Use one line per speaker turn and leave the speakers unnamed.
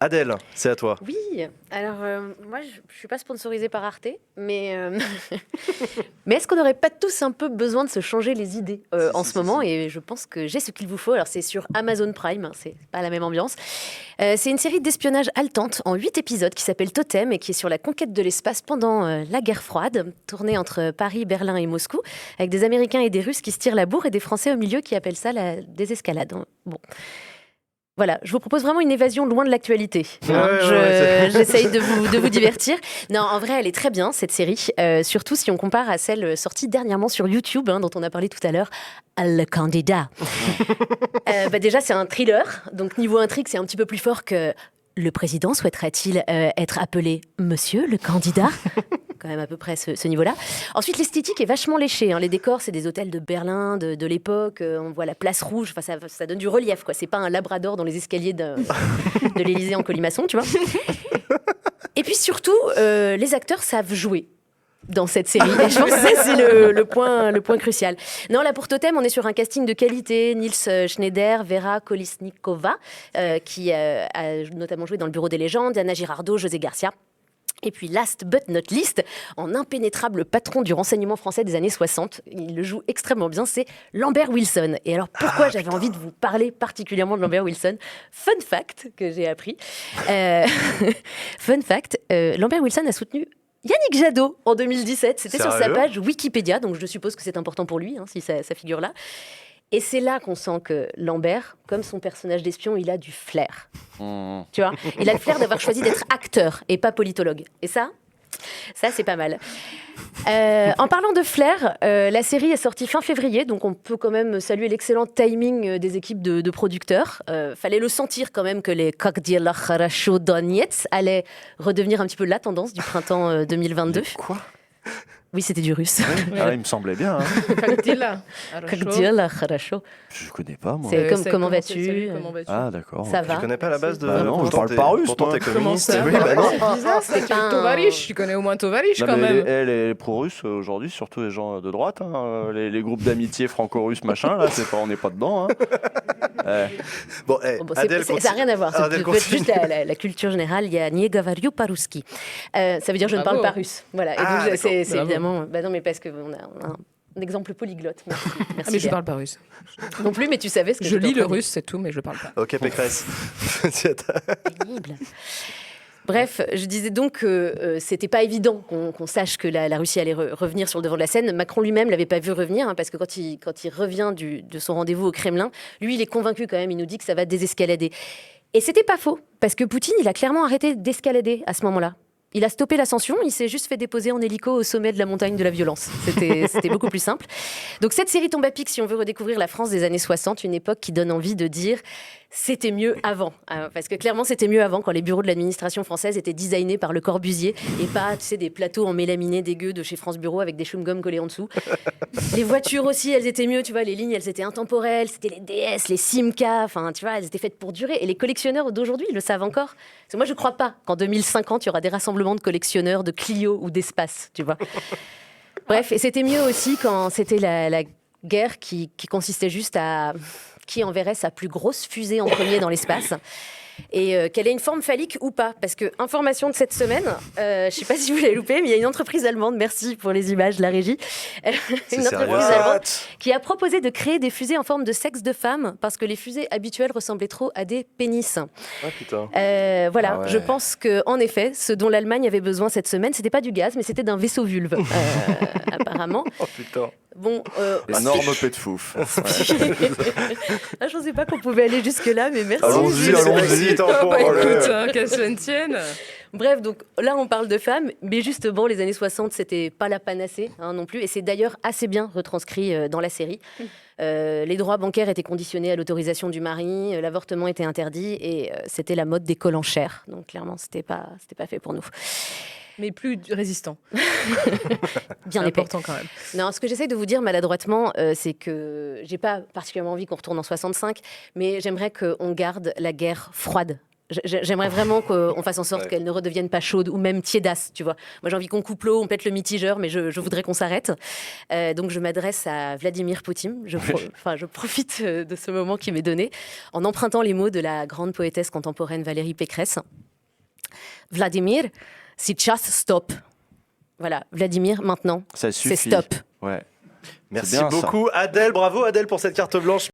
Adèle, c'est à toi.
Oui, alors moi je ne suis pas sponsorisée par Arte, mais, mais est-ce qu'on n'aurait pas tous un peu besoin de se changer les idées en ce moment? Et je pense que j'ai ce qu'il vous faut. Alors c'est sur Amazon Prime, hein, c'est pas la même ambiance. C'est une série d'espionnage haletante en 8 épisodes qui s'appelle Totem et qui est sur la conquête de l'espace pendant la guerre froide, tournée entre Paris, Berlin et Moscou, avec des Américains et des Russes qui se tirent la bourre et des Français au milieu qui appellent ça la désescalade. Bon. Voilà, je vous propose vraiment une évasion loin de l'actualité. J'essaye de vous divertir. Non, en vrai, elle est très bien, cette série, surtout si on compare à celle sortie dernièrement sur YouTube, dont on a parlé tout à l'heure, Le Candidat. Déjà, c'est un thriller, donc niveau intrigue, c'est un petit peu plus fort que le président souhaiterait-il être appelé Monsieur le Candidat? Quand même à peu près ce niveau-là. Ensuite, l'esthétique est vachement léchée. Les décors, c'est des hôtels de Berlin, de l'époque. On voit la place rouge. Enfin, ça donne du relief, quoi. C'est pas un labrador dans les escaliers de l'Élysée en colimaçon, tu vois. Et puis surtout, les acteurs savent jouer dans cette série. Et je pense que ça, c'est le point crucial. Non, là, pour Totem, on est sur un casting de qualité. Nils Schneider, Vera Kolesnikova, qui a notamment joué dans Le Bureau des légendes, Anna Girardot, José Garcia. Et puis, last but not least, en impénétrable patron du renseignement français des années 60, il le joue extrêmement bien, c'est Lambert Wilson. Et alors, pourquoi j'avais envie de vous parler particulièrement de Lambert Wilson? Fun fact que j'ai appris. Fun fact, Lambert Wilson a soutenu Yannick Jadot en 2017. C'était sur sa page Wikipédia, donc je suppose que c'est important pour lui, si ça figure là. Et c'est là qu'on sent que Lambert, comme son personnage d'espion, il a du flair. Tu vois, il a le flair d'avoir choisi d'être acteur et pas politologue. Et ça c'est pas mal. En parlant de flair, la série est sortie fin février, donc on peut quand même saluer l'excellent timing des équipes de producteurs. Fallait le sentir quand même que les Как дела хорошо Donetsk allaient redevenir un petit peu la tendance du printemps 2022.
Quoi ?
Oui, c'était du russe.
Oui. Ah, il me semblait bien.
Как дела хорошо.
Je connais pas, moi.
C'est comme comment vas-tu?
Ah, d'accord.
Ça va.
Je connais pas la base de.
non, je parle pas russe.
Pourtant, t'es communiste.
C'est bizarre, c'est Tovarish. Tu connais au moins Tovarish quand même.
Les pro-russes aujourd'hui, surtout les gens de droite, les groupes d'amitié franco-russes, machin, là, on n'est pas dedans.
Bon, Adèle, ça n'a rien à voir. C'est juste la culture générale. Il y a Nie говорю по-русски. Ça veut dire je ne parle pas russe. Voilà. Et donc, c'est évidemment. Bah non, mais parce qu'on a un exemple polyglotte. Merci.
Ah, mais je ne parle pas russe.
Non plus, mais tu savais ce que
je lis le russe, c'est tout, mais je ne parle pas.
Ok, Pécresse.
Pénible. Bref, je disais donc que c'était pas évident qu'on sache que la Russie allait revenir sur le devant de la scène. Macron lui-même l'avait pas vu revenir, parce que quand il revient de son rendez-vous au Kremlin, lui, il est convaincu quand même. Il nous dit que ça va désescalader. Et c'était pas faux, parce que Poutine, il a clairement arrêté d'escalader à ce moment-là. Il a stoppé l'ascension, il s'est juste fait déposer en hélico au sommet de la montagne de la violence. C'était beaucoup plus simple. Donc cette série tombe à pic si on veut redécouvrir la France des années 60, une époque qui donne envie de dire c'était mieux avant. Parce que clairement, c'était mieux avant quand les bureaux de l'administration française étaient designés par Le Corbusier et pas, des plateaux en mélaminé dégueu de chez France Bureau avec des chewing-gums collés en dessous. Les voitures aussi, elles étaient mieux, tu vois, les lignes, elles étaient intemporelles, c'était les DS, les Simca, enfin, tu vois, elles étaient faites pour durer. Et les collectionneurs d'aujourd'hui, ils le savent encore. Parce que moi, je ne crois pas qu'en 2050, il y aura des rassemblements de collectionneurs de Clio ou d'Espace, tu vois. Bref, et c'était mieux aussi quand c'était la guerre qui consistait juste à qui enverrait sa plus grosse fusée en premier dans l'espace. Et qu'elle ait une forme phallique ou pas. Parce que, information de cette semaine, je ne sais pas si vous l'avez loupé, mais il y a une entreprise allemande, merci pour les images, la régie, une entreprise allemande qui a proposé de créer des fusées en forme de sexe de femme, parce que les fusées habituelles ressemblaient trop à des pénis.
Ah putain.
Voilà,
ah ouais.
Je pense qu'en effet, ce dont l'Allemagne avait besoin cette semaine, c'était pas du gaz, mais c'était d'un vaisseau vulve, apparemment.
Oh putain.
Bon,
énorme pet de fouf.
Ah, je ne pensais pas qu'on pouvait aller jusque-là, mais merci.
Allons-y,
écoute, qu'elle se tienne.
Bref, donc là, on parle de femmes, mais justement, les années 60, c'était pas la panacée non plus, et c'est d'ailleurs assez bien retranscrit dans la série. Les droits bancaires étaient conditionnés à l'autorisation du mari, l'avortement était interdit, et c'était la mode des collants chers. Donc clairement, c'était pas fait pour nous.
Mais plus résistant.
Bien
c'est
épais.
important quand même.
Non, ce que j'essaie de vous dire maladroitement, c'est que j'ai pas particulièrement envie qu'on retourne en 65, mais j'aimerais qu'on garde la guerre froide J'aimerais vraiment qu'on fasse en sorte qu'elle ne redevienne pas chaude ou même tiédasse, tu vois. Moi, j'ai envie qu'on coupe l'eau, on pète le mitigeur, mais je voudrais qu'on s'arrête. Donc, je m'adresse à Vladimir Poutine. Je profite de ce moment qui m'est donné en empruntant les mots de la grande poétesse contemporaine Valérie Pécresse. Vladimir, сейчас stop. Voilà, Vladimir, maintenant,
Ça
c'est
suffit.
stop.
Ouais.
Merci
bien, ça.
beaucoup Adèle, bravo Adèle pour cette carte blanche.